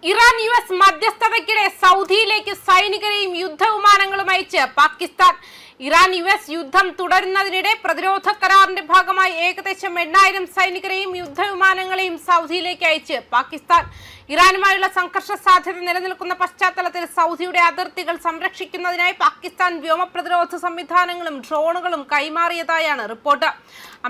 Iran US മധ്യസ്ഥതയ്ക്കിടെ സൗദിയിലേക്ക് സൈനികരെയും യുദ്ധവിമാനങ്ങളും അയച്ച് Pakistan. Iran US യുദ്ധം തുടരുന്നതിനിടെ പ്രതിരോധ കരാറിന്റെ ഭാഗമായി ഏകദേശം 8000 സൈനികരെയും യുദ്ധവിമാനങ്ങളെയും സൗദിയിലേക്ക് അയച്ച് പാകിസ്ഥാൻ. ഇറാനുമായുള്ള സംഘർഷ സാധ്യത നിലനിൽക്കുന്ന പശ്ചാത്തലത്തിൽ സൗദിയുടെ അതിർത്തികൾ സംരക്ഷിക്കുന്നതിനായി പാകിസ്ഥാൻ വ്യോമ പ്രതിരോധ സംവിധാനങ്ങളും ഡ്രോണുകളും കൈമാറിയതായാണ് റിപ്പോർട്ട്.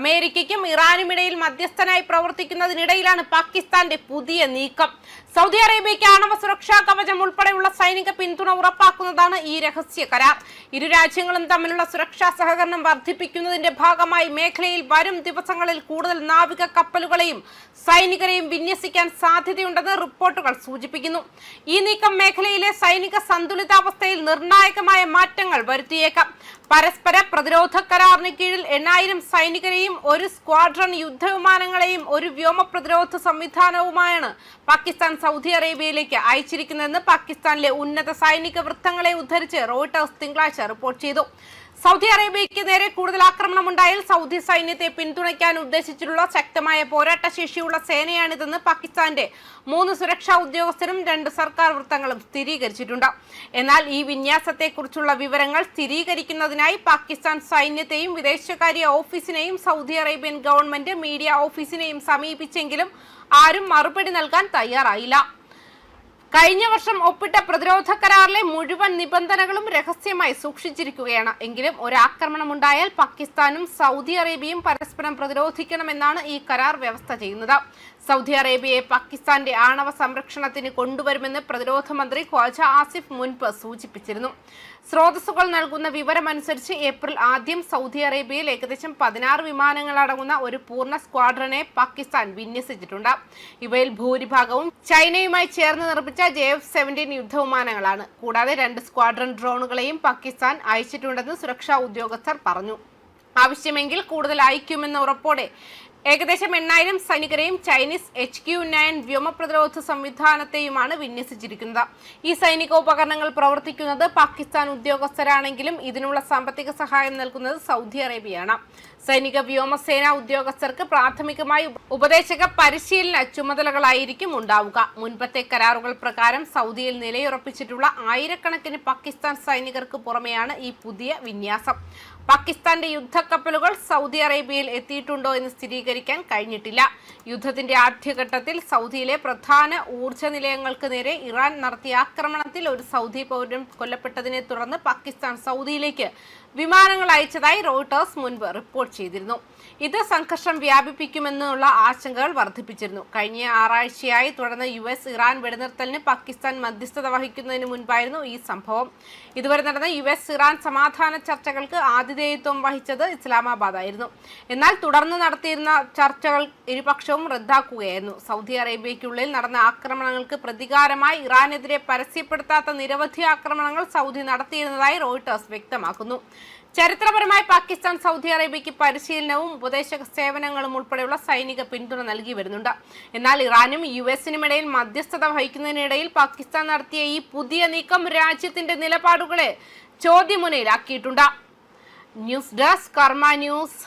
അമേരിക്കയ്ക്കും ഇറാനുമിടയിൽ മധ്യസ്ഥനായി പ്രവർത്തിക്കുന്നതിനിടയിലാണ് പാകിസ്ഥാന്റെ പുതിയ നീക്കം. സൗദി അറേബ്യയ്ക്ക് ആണവ സുരക്ഷാ കവചം ഉൾപ്പെടെയുള്ള സൈനിക പിന്തുണ ഉറപ്പാക്കുന്നതാണ് ഈ രഹസ്യ കരാർ. ഇരു രാജ്യങ്ങളും തമ്മിലുള്ള സുരക്ഷാ സഹകരണം വർദ്ധിപ്പിക്കുന്നതിന്റെ ഭാഗമായി മേഖലയിൽ വരും ദിവസങ്ങളിൽ കൂടുതൽ നാവിക കപ്പലുകളെയും സൈനികരെയും വിന്യസിക്കാൻ സാധ്യതയുണ്ടെന്ന് റിപ്പോർട്ടുകൾ സൂചിപ്പിക്കുന്നു. ഈ നീക്കം മേഖലയിലെ സൈനിക സന്തുലിതാവസ്ഥയിൽ നിർണായകമായ മാറ്റങ്ങൾ വരുത്തിയേക്കാം. പരസ്പര പ്രതിരോധ കരാറിന് കീഴിൽ 8000 സൈനികരെയും ഒരു സ്ക്വാഡ്രൺ യുദ്ധവിമാനങ്ങളെയും ഒരു വ്യോമ പ്രതിരോധ സംവിധാനവുമായാണ് പാകിസ്ഥാൻ സൗദി അറേബ്യയിലേക്ക് അയച്ചിരിക്കുന്നതെന്ന് പാകിസ്ഥാനിലെ ഉന്നത സൈനിക വൃത്തങ്ങളെ ഉദ്ധരിച്ച് റോയിട്ടേഴ്സ് തിങ്കളാഴ്ച റിപ്പോർട്ട് ചെയ്തു. സൗദി അറേബ്യയ്ക്ക് നേരെ കൂടുതൽ ആക്രമണം ഉണ്ടായാൽ സൗദി സൈന്യത്തെ പിന്തുണയ്ക്കാൻ ഉദ്ദേശിച്ചിട്ടുള്ള ശക്തമായ പോരാട്ട ശേഷിയുള്ള സേനയാണിതെന്ന് പാകിസ്ഥാന്റെ 3 സുരക്ഷാ ഉദ്യോഗസ്ഥരും 2 സർക്കാർ വൃത്തങ്ങളും സ്ഥിരീകരിച്ചിട്ടുണ്ട്. എന്നാൽ ഈ വിന്യാസത്തെക്കുറിച്ചുള്ള വിവരങ്ങൾ സ്ഥിരീകരിക്കുന്നതിനായി പാകിസ്ഥാൻ സൈന്യത്തെയും വിദേശകാര്യ ഓഫീസിനെയും സൗദി അറേബ്യൻ ഗവൺമെന്റ് മീഡിയ ഓഫീസിനെയും സമീപിച്ചെങ്കിലും ആരും മറുപടി നൽകാൻ തയ്യാറായില്ല. കഴിഞ്ഞ വർഷം ഒപ്പിട്ട പ്രതിരോധ കരാറിലെ മുഴുവൻ നിബന്ധനകളും രഹസ്യമായി സൂക്ഷിച്ചിരിക്കുകയാണ്. എങ്കിലും ഒരാക്രമണം ഉണ്ടായാൽ പാകിസ്ഥാനും സൗദി അറേബ്യയും പരസ്പരം പ്രതിരോധിക്കണമെന്നാണ് ഈ കരാർ വ്യവസ്ഥ ചെയ്യുന്നത്. സൗദി അറേബ്യയെ പാകിസ്ഥാന്റെ ആണവ സംരക്ഷണത്തിന് കൊണ്ടുവരുമെന്ന് പ്രതിരോധ മന്ത്രി ഖ്വാജ ആസിഫ് മുൻപ് സൂചിപ്പിച്ചിരുന്നു. സ്രോതസ്സുകൾ നൽകുന്ന വിവരമനുസരിച്ച് ഏപ്രിൽ ആദ്യം സൗദി അറേബ്യയിൽ ഏകദേശം 16 വിമാനങ്ങൾ അടങ്ങുന്ന ഒരു പൂർണ്ണ സ്ക്വാഡ്രനെ പാകിസ്ഥാൻ വിന്യസിച്ചിട്ടുണ്ട്. ഇവയിൽ ഭൂരിഭാഗവും ചൈനയുമായി ചേർന്ന് നിർമ്മിച്ച JF-17 യുദ്ധവിമാനങ്ങളാണ്. കൂടാതെ 2 സ്ക്വാഡ്രൺ ഡ്രോണുകളെയും പാകിസ്ഥാൻ അയച്ചിട്ടുണ്ടെന്ന് സുരക്ഷാ ഉദ്യോഗസ്ഥർ പറഞ്ഞു. ആവശ്യമെങ്കിൽ കൂടുതൽ അയക്കുമെന്ന ഉറപ്പോടെ ഏകദേശം 8000 സൈനികരെയും ചൈനീസ് HQ-9 വ്യോമ പ്രതിരോധ സംവിധാനത്തെയുമാണ് വിന്യസിച്ചിരിക്കുന്നത്. ഈ സൈനിക ഉപകരണങ്ങൾ പ്രവർത്തിക്കുന്നത് പാകിസ്ഥാൻ ഉദ്യോഗസ്ഥരാണെങ്കിലും ഇതിനുള്ള സാമ്പത്തിക സഹായം നൽകുന്നത് സൗദി അറേബ്യയാണ്. സൈനിക വ്യോമസേന ഉദ്യോഗസ്ഥർക്ക് പ്രാഥമികമായി ഉപദേശക പരിശീലന ചുമതലകളായിരിക്കും ഉണ്ടാവുക. മുൻപത്തെ കരാറുകൾ പ്രകാരം സൗദിയിൽ നിലയുറപ്പിച്ചിട്ടുള്ള ആയിരക്കണക്കിന് പാകിസ്ഥാൻ സൈനികർക്ക് പുറമെയാണ് ഈ പുതിയ വിന്യാസം. പാകിസ്ഥാന്റെ യുദ്ധക്കപ്പലുകൾ സൗദി അറേബ്യയിൽ എത്തിയിട്ടുണ്ടോ എന്ന് സ്ഥിരീകരിക്കാൻ കഴിഞ്ഞിട്ടില്ല. യുദ്ധത്തിന്റെ ആദ്യഘട്ടത്തിൽ സൗദിയിലെ പ്രധാന ഊർജ്ജ നിലയങ്ങൾക്ക് നേരെ ഇറാൻ നടത്തിയ ആക്രമണത്തിൽ ഒരു സൗദി പൗരൻ കൊല്ലപ്പെട്ടതിനെ തുടർന്ന് പാകിസ്ഥാൻ സൗദിയിലേക്ക് വിമാനങ്ങൾ അയച്ചതായി റോയിട്ടേഴ്സ് മുൻപ് റിപ്പോർട്ട് ചെയ്തിരുന്നു. ഇത് സംഘർഷം വ്യാപിപ്പിക്കുമെന്നുള്ള ആശങ്കകൾ വർദ്ധിപ്പിച്ചിരുന്നു. കഴിഞ്ഞ ആറാഴ്ചയായി തുടർന്ന് US ഇറാൻ വെടിനിർത്തലിന് പാകിസ്ഥാൻ മധ്യസ്ഥത വഹിക്കുന്നതിന് മുൻപായിരുന്നു ഈ സംഭവം. ഇതുവരെ നടന്ന US ഇറാൻ സമാധാന ചർച്ചകൾക്ക് ആതിഥേയത്വം വഹിച്ചത് ഇസ്ലാമാബാദ് ആയിരുന്നു. എന്നാൽ തുടർന്ന് നടത്തിയിരുന്ന ചർച്ചകൾ ഇരുപക്ഷവും റദ്ദാക്കുകയായിരുന്നു. സൗദി അറേബ്യയ്ക്കുള്ളിൽ നടന്ന ആക്രമണങ്ങൾക്ക് പ്രതികാരമായി ഇറാനെതിരെ പരസ്യപ്പെടുത്താത്ത നിരവധി ആക്രമണങ്ങൾ സൗദി നടത്തിയിരുന്നതായി റോയിട്ടേഴ്സ് വ്യക്തമാക്കുന്നു. ചരിത്രപരമായി പാകിസ്ഥാൻ സൗദി അറേബ്യയ്ക്ക് പരിശീലനവും ഉപദേശക സേവനങ്ങളും ഉൾപ്പെടെയുള്ള സൈനിക പിന്തുണ നൽകി വരുന്നുണ്ട്. എന്നാൽ ഇറാനും US-നും ഇടയിൽ മധ്യസ്ഥത വഹിക്കുന്നതിനിടയിൽ പാകിസ്ഥാൻ നടത്തിയ ഈ പുതിയ നീക്കം രാജ്യത്തിന്റെ നിലപാടുകളെ ചോദ്യമുനയിലാക്കിയിട്ടുണ്ട്. ന്യൂസ് ഡെസ്ക് കർമ്മ ന്യൂസ്.